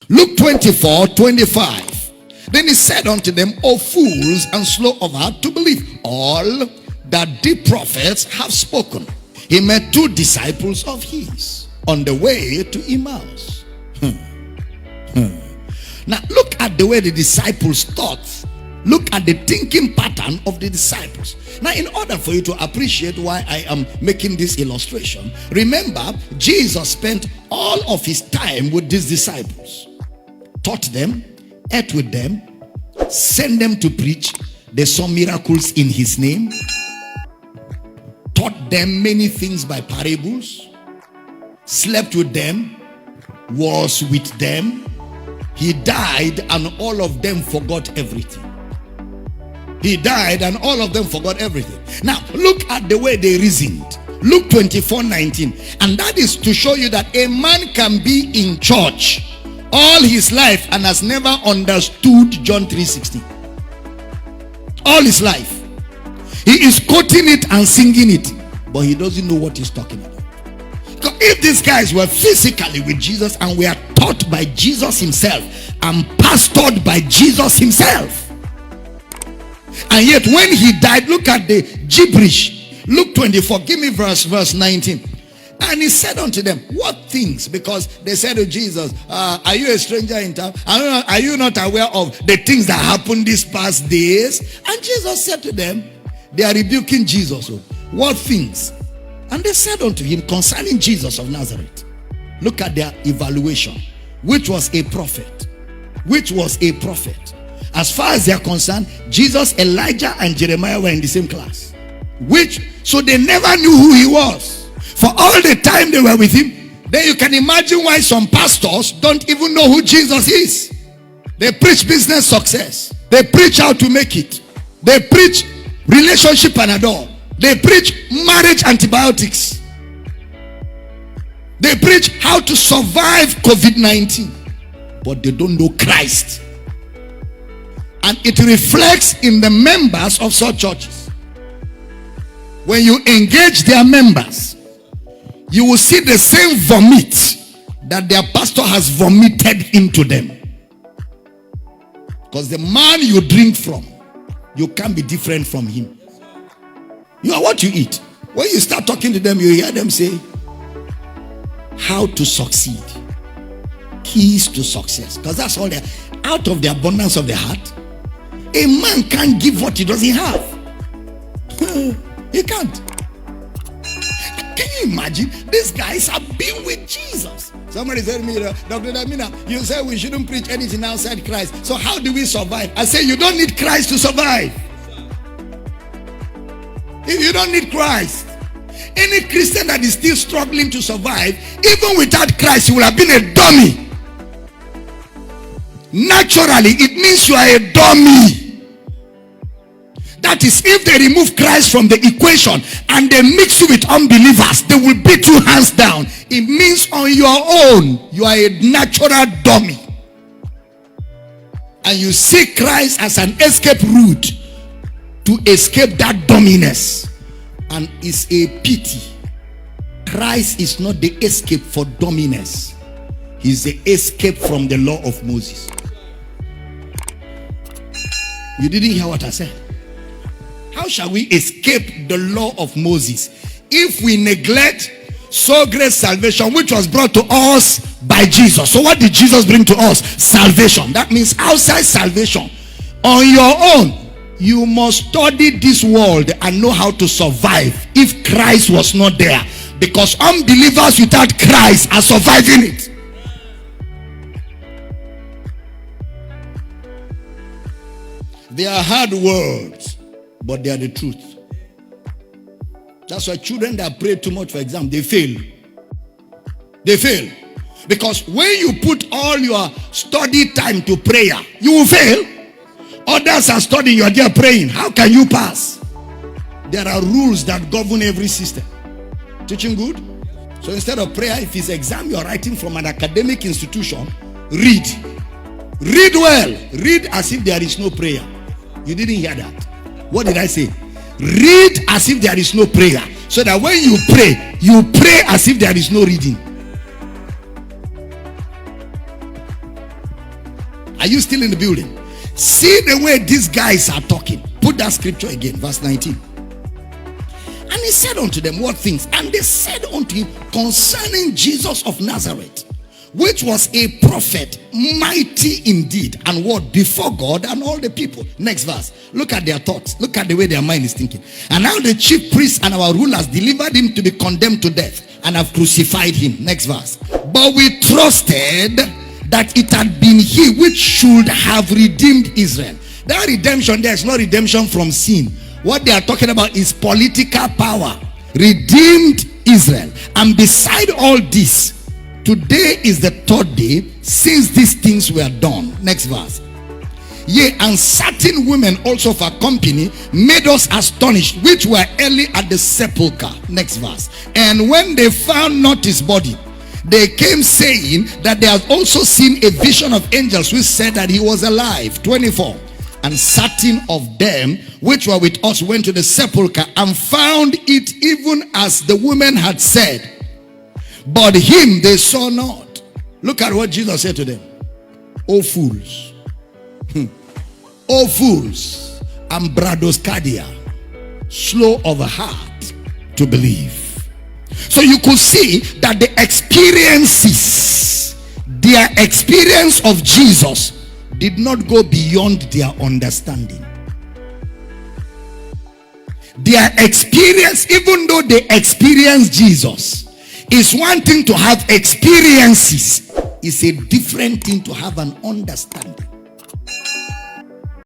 Luke 24:25. Then he said unto them, O fools and slow of heart to believe all that the prophets have spoken. He met two disciples of his on the way to Emmaus. Now look at the way the disciples thought. Look at the thinking pattern of the disciples. Now, in order for you to appreciate why I am making this illustration, remember, Jesus spent all of his time with these disciples. Taught them, ate with them, sent them to preach. They saw miracles in his name. Taught them many things by parables. Slept with them. Was with them. He died and all of them forgot everything. He died and all of them forgot everything. Now, look at the way they reasoned. Luke 24:19. And that is to show you that a man can be in church all his life and has never understood John 3:16. All his life. He is quoting it and singing it, but he doesn't know what he's talking about. Because if these guys were physically with Jesus and were taught by Jesus himself and pastored by Jesus himself, and yet when he died, look at the gibberish. Luke 24, give me verse 19. And he said unto them, what things? Because they said to Jesus, are you a stranger in town? Are you not aware of the things that happened these past days? And Jesus said to them, they are rebuking Jesus. What things? And they said unto him concerning Jesus of Nazareth. Look at their evaluation. Which was a prophet. Which was a prophet. As far as they are concerned, Jesus, Elijah, and Jeremiah were in the same class. So they never knew who he was. For all the time they were with him, then you can imagine why some pastors don't even know who Jesus is. They preach business success. They preach how to make it. They preach relationship Panadol. They preach marriage antibiotics. They preach how to survive COVID-19. But they don't know Christ. And it reflects in the members of such churches. When you engage their members, you will see the same vomit that their pastor has vomited into them. Because the man you drink from, you can't be different from him. You are what you eat. When you start talking to them, you hear them say, how to succeed. Keys to success. Because that's all they are. Out of the abundance of the heart, a man can't give what he doesn't have. He can't. Can you imagine? These guys have been with Jesus. Somebody said to me, Dr. Damina, you said we shouldn't preach anything outside Christ. So how do we survive? I say you don't need Christ to survive. If you don't need Christ, any Christian that is still struggling to survive, even without Christ, you will have been a dummy. Naturally, it means you are a dummy. That is, if they remove Christ from the equation and they mix you with unbelievers, they will beat you hands down. It means on your own, you are a natural dummy. And you see Christ as an escape route to escape that dumminess. And it's a pity. Christ is not the escape for dumminess. He's the escape from the law of Moses. You didn't hear what I said. How shall we escape the law of Moses if we neglect so great salvation which was brought to us by Jesus? So what did Jesus bring to us? Salvation. That means outside salvation, on your own, you must study this world and know how to survive if Christ was not there. Because unbelievers without Christ are surviving it. They are hard words, but they are the truth. That's why children that pray too much for exam, they fail. They fail. Because when you put all your study time to prayer, you will fail. Others are studying, you are there praying. How can you pass? There are rules that govern every system. Teaching good? So instead of prayer, if it's exam you are writing from an academic institution, read. Read well. Read as if there is no prayer. You didn't hear that. What did I say? Read as if there is no prayer. So that when you pray as if there is no reading. Are you still in the building? See the way these guys are talking. Put that scripture again, verse 19. And he said unto them, what things? And they said unto him, concerning Jesus of Nazareth, which was a prophet, mighty indeed, and what? Before God and all the people. Next verse. Look at their thoughts. Look at the way their mind is thinking. And now the chief priests and our rulers delivered him to be condemned to death, and have crucified him. Next verse. But we trusted that it had been he which should have redeemed Israel. That redemption, there is no redemption from sin. What they are talking about is political power. Redeemed Israel. And beside all this, today is the third day since these things were done. Next verse. Yea, and certain women also of our company made us astonished, which were early at the sepulchre. Next verse. And when they found not his body, they came saying that they had also seen a vision of angels which said that he was alive. 24. And certain of them which were with us went to the sepulchre and found it even as the women had said, but him they saw not. Look at what Jesus said to them. O fools. O fools, and bradoscardia, slow of heart to believe. So you could see that the experiences, their experience of Jesus did not go beyond their understanding. Their experience, even though they experienced Jesus, is one thing to have experiences. It's a different thing to have an understanding.